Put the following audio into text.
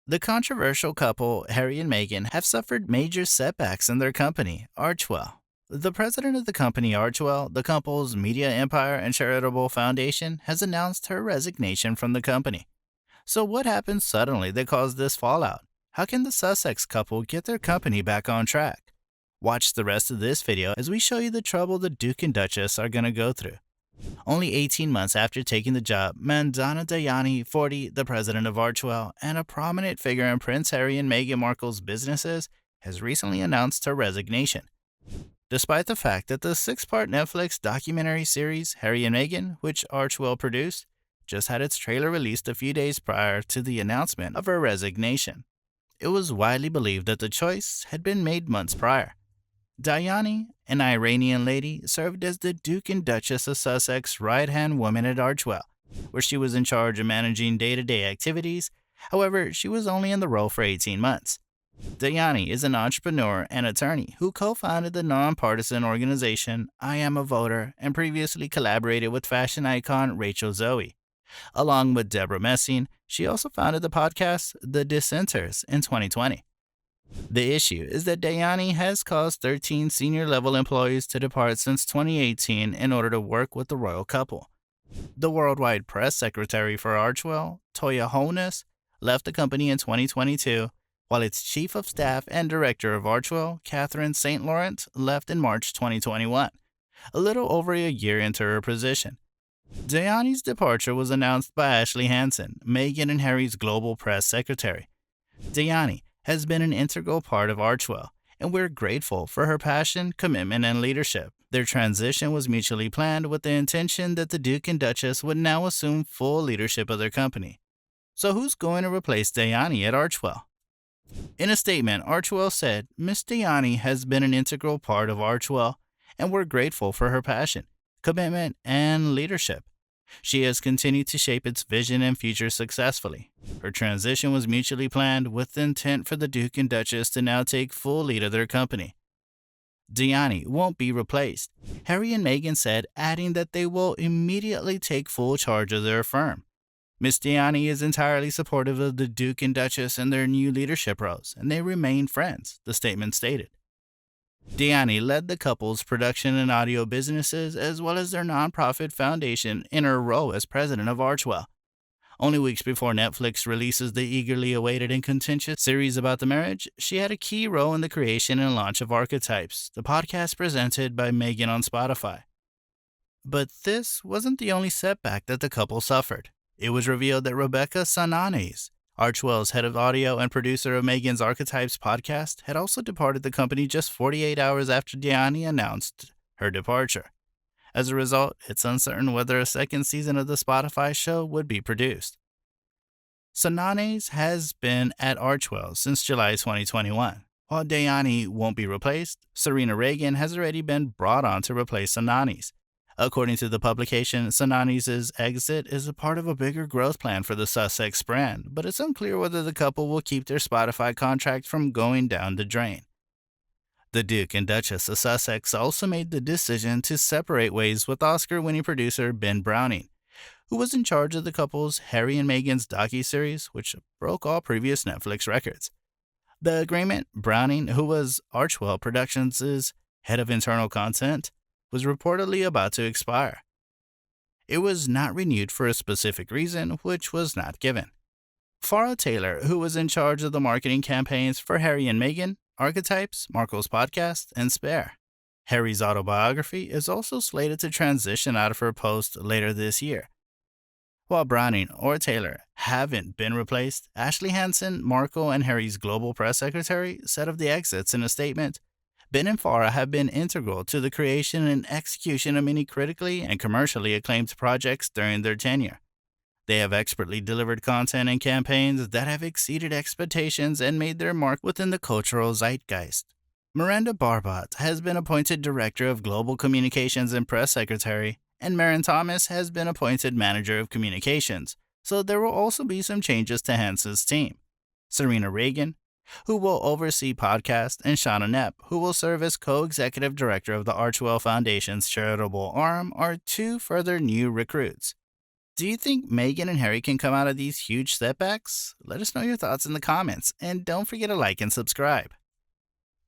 The controversial couple, Harry and Meghan, have suffered major setbacks in their company, Archewell. The president of the company, Archewell, the couple's media empire and charitable foundation, has announced her resignation from the company. So, what happened suddenly that caused this fallout? How can the Sussex couple get their company back on track? Watch the rest of this video as we show you the trouble the Duke and Duchess are going to go through. Only 18 months after taking the job, Mandana Dayani, 40, the president of Archewell, and a prominent figure in Prince Harry and Meghan Markle's businesses, has recently announced her resignation. Despite the fact that the six-part Netflix documentary series, Harry and Meghan, which Archewell produced, just had its trailer released a few days prior to the announcement of her resignation. It was widely believed that the choice had been made months prior. Dayani, an Iranian lady, served as the Duke and Duchess of Sussex right-hand woman at Archewell, where she was in charge of managing day-to-day activities. However, she was only in the role for 18 months. Dayani is an entrepreneur and attorney who co-founded the nonpartisan organization I Am a Voter and previously collaborated with fashion icon Rachel Zoe. Along with Deborah Messing, she also founded the podcast The Dissenters in 2020. The issue is that Dayani has caused 13 senior-level employees to depart since 2018 in order to work with the royal couple. The worldwide press secretary for Archewell, TOYA HOLNESS, left the company in 2022, while its chief of staff and director of Archewell, Catherine St. Laurent, left in March 2021, a little over a year into her position. Dayani's departure was announced by Ashley Hansen, Meghan and Harry's global press secretary. Dayani has been an integral part of Archewell, and we're grateful for her passion, commitment, and leadership. Their transition was mutually planned with the intention that the Duke and Duchess would now assume full leadership of their company. So who's going to replace Dayani at Archewell? In a statement, Archewell said, Miss Dayani has been an integral part of Archewell, and we're grateful for her passion, commitment, and leadership. She has continued to shape its vision and future successfully. Her transition was mutually planned with the intent for the Duke and Duchess to now take full lead of their company. Dayani won't be replaced, Harry and Meghan said, adding that they will immediately take full charge of their firm. Miss Dayani is entirely supportive of the Duke and Duchess and their new leadership roles, and they remain friends, the statement stated. Dayani led the couple's production and audio businesses as well as their nonprofit foundation in her role as president of Archewell. Only weeks before Netflix releases the eagerly awaited and contentious series about the marriage, she had a key role in the creation and launch of Archetypes, the podcast presented by Meghan on Spotify. But this wasn't the only setback that the couple suffered. It was revealed that Rebecca Sananes, Archewell's head of audio and producer of Meghan's Archetypes podcast, had also departed the company just 48 hours after Dayani announced her departure. As a result, it's uncertain whether a second season of the Spotify show would be produced. Sananes has been at Archewell since July 2021. While Dayani won't be replaced, SERENA REGAN has already been brought on to replace Sananes. According to the publication, Sananes' exit is a part of a bigger growth plan for the Sussex brand, but it's unclear whether the couple will keep their Spotify contract from going down the drain. The Duke and Duchess of Sussex also made the decision to separate ways with Oscar-winning producer Ben Browning, who was in charge of the couple's Harry and Meghan's docuseries, which broke all previous Netflix records. The agreement, Browning, who was Archewell Productions' head of internal content, was reportedly about to expire. It was not renewed for a specific reason, which was not given. Farrah Taylor, who was in charge of the marketing campaigns for Harry and Meghan, Archetypes, Markle's podcast, and Spare. Harry's autobiography is also slated to transition out of her post later this year. While Browning or Taylor haven't been replaced, Ashley Hansen, Markle, and Harry's global press secretary said of the exits in a statement, Ben and Farrah have been integral to the creation and execution of many critically and commercially acclaimed projects during their tenure. They have expertly delivered content and campaigns that have exceeded expectations and made their mark within the cultural zeitgeist. Miranda Barbot has been appointed Director of Global Communications and Press Secretary, and Maren Thomas has been appointed Manager of Communications, so there will also be some changes to Hansen's team. SERENA REGAN, who will oversee podcast, and Shauna Knepp, who will serve as co-executive director of the Archewell Foundation's charitable arm, are two further new recruits. Do you think Meghan and Harry can come out of these huge setbacks? Let us know your thoughts in the comments, and don't forget to like and subscribe.